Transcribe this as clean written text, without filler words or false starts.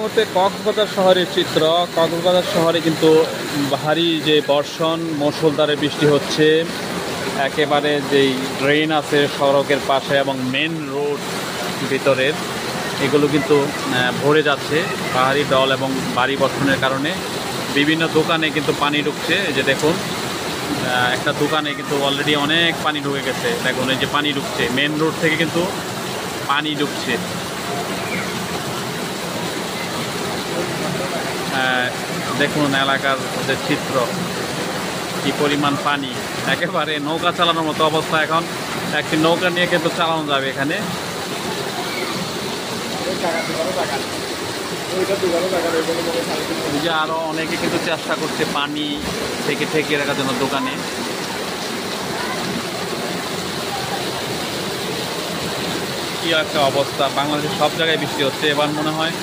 মুহূর্তে কক্সবাজার শহরের চিত্র। কক্সবাজার শহরে কিন্তু ভারী যে বর্ষণ, মুষলধারে বৃষ্টি হচ্ছে। একেবারে যেই ড্রেন আছে সড়কের পাশে এবং মেন রোড ভিতরের, এগুলো কিন্তু ভরে যাচ্ছে পাহাড়ি ঢল এবং ভারী বর্ষণের কারণে। বিভিন্ন দোকানে কিন্তু পানি ঢুকছে। এই যে দেখুন, একটা দোকানে কিন্তু অলরেডি অনেক পানি ঢুকে গেছে। দেখুন এই যে পানি ঢুকছে, মেন রোড থেকে কিন্তু পানি ঢুকছে। দেখুন এলাকার যে চিত্র, কি পরিমাণ পানি, একেবারে নৌকা চালানোর মতো অবস্থা। এখন একটি নৌকা নিয়ে কিন্তু চালানো যাবে এখানে। যে আরো অনেকে কিন্তু চেষ্টা করছে পানি থেকে ঠেকিয়ে রাখার জন্য দোকানে। কি একটা অবস্থা, বাংলাদেশের সব জায়গায় বৃষ্টি হচ্ছে। এবার মনে হয়